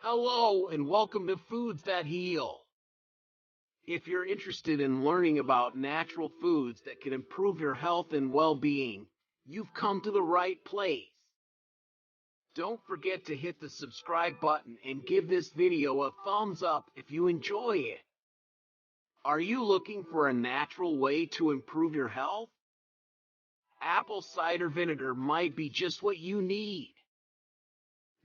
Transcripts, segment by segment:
Hello and welcome to Foods That Heal. If you're interested in learning about natural foods that can improve your health and well-being, you've come to the right place. Don't forget to hit the subscribe button and give this video a thumbs up if you enjoy it. Are you looking for a natural way to improve your health? Apple cider vinegar might be just what you need.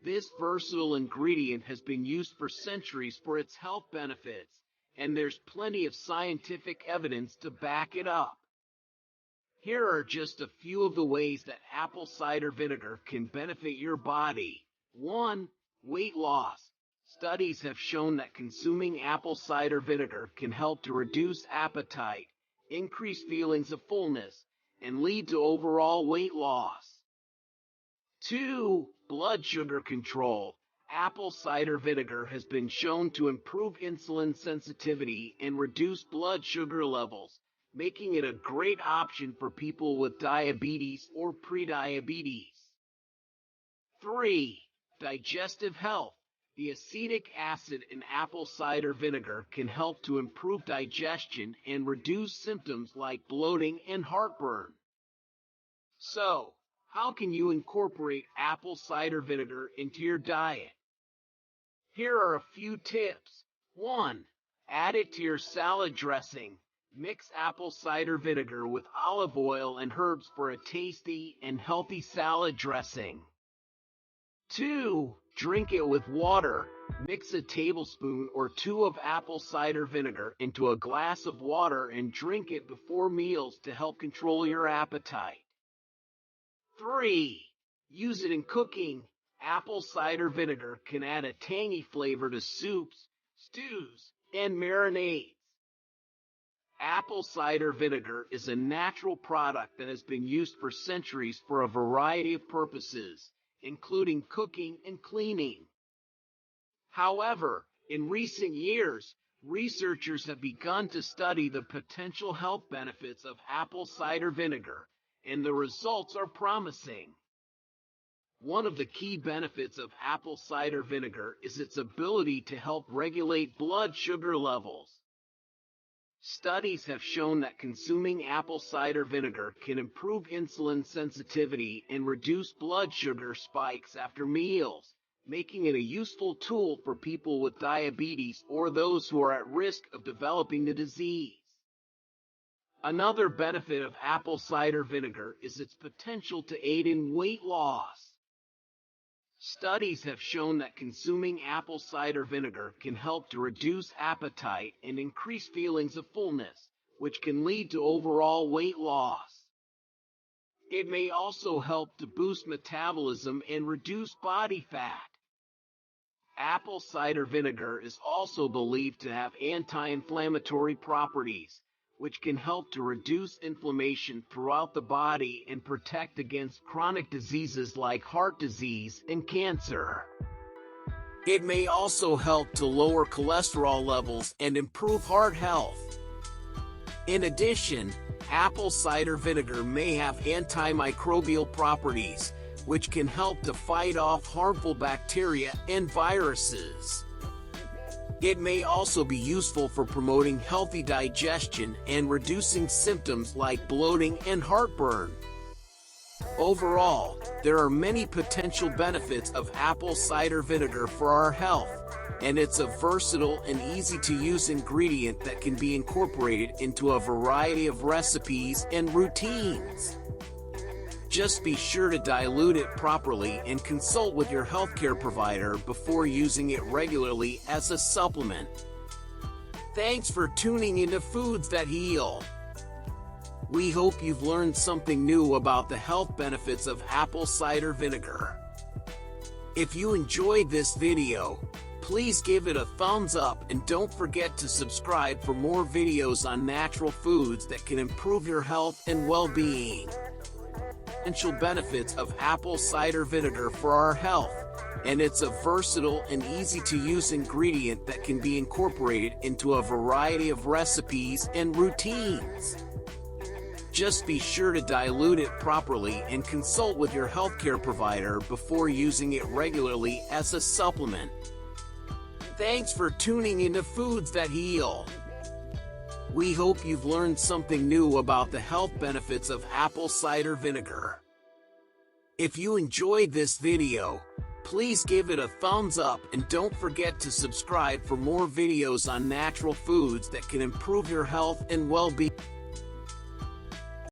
This versatile ingredient has been used for centuries for its health benefits, and there's plenty of scientific evidence to back it up. Here are just a few of the ways that apple cider vinegar can benefit your body. 1. Weight loss. Studies have shown that consuming apple cider vinegar can help to reduce appetite, increase feelings of fullness, and lead to overall weight loss. 2. Blood sugar control. Apple cider vinegar has been shown to improve insulin sensitivity and reduce blood sugar levels, making it a great option for people with diabetes or prediabetes. 3. Digestive health. The acetic acid in apple cider vinegar can help to improve digestion and reduce symptoms like bloating and heartburn. So, how can you incorporate apple cider vinegar into your diet? Here are a few tips. 1. Add it to your salad dressing. Mix apple cider vinegar with olive oil and herbs for a tasty and healthy salad dressing. 2. Drink it with water. Mix a tablespoon or 2 of apple cider vinegar into a glass of water and drink it before meals to help control your appetite. 3. Use it in cooking. Apple cider vinegar can add a tangy flavor to soups, stews, and marinades. Apple cider vinegar is a natural product that has been used for centuries for a variety of purposes, including cooking and cleaning. However, in recent years, researchers have begun to study the potential health benefits of apple cider vinegar, and the results are promising. One of the key benefits of apple cider vinegar is its ability to help regulate blood sugar levels. Studies have shown that consuming apple cider vinegar can improve insulin sensitivity and reduce blood sugar spikes after meals, making it a useful tool for people with diabetes or those who are at risk of developing the disease. Another benefit of apple cider vinegar is its potential to aid in weight loss. Studies have shown that consuming apple cider vinegar can help to reduce appetite and increase feelings of fullness, which can lead to overall weight loss. It may also help to boost metabolism and reduce body fat. Apple cider vinegar is also believed to have anti-inflammatory properties, which can help to reduce inflammation throughout the body and protect against chronic diseases like heart disease and cancer. It may also help to lower cholesterol levels and improve heart health. In addition, apple cider vinegar may have antimicrobial properties, which can help to fight off harmful bacteria and viruses. It may also be useful for promoting healthy digestion and reducing symptoms like bloating and heartburn. Overall, there are many potential benefits of apple cider vinegar for our health, and it's a versatile and easy-to-use ingredient that can be incorporated into a variety of recipes and routines. Just be sure to dilute it properly and consult with your healthcare provider before using it regularly as a supplement. Thanks for tuning into Foods That Heal. We hope you've learned something new about the health benefits of apple cider vinegar. If you enjoyed this video, please give it a thumbs up and don't forget to subscribe for more videos on natural foods that can improve your health and well-being. Potential benefits of apple cider vinegar for our health, and it's a versatile and easy-to-use ingredient that can be incorporated into a variety of recipes and routines. Just be sure to dilute it properly and consult with your healthcare provider before using it regularly as a supplement. Thanks for tuning into Foods That Heal. We hope you've learned something new about the health benefits of apple cider vinegar. If you enjoyed this video, please give it a thumbs up and don't forget to subscribe for more videos on natural foods that can improve your health and well-being.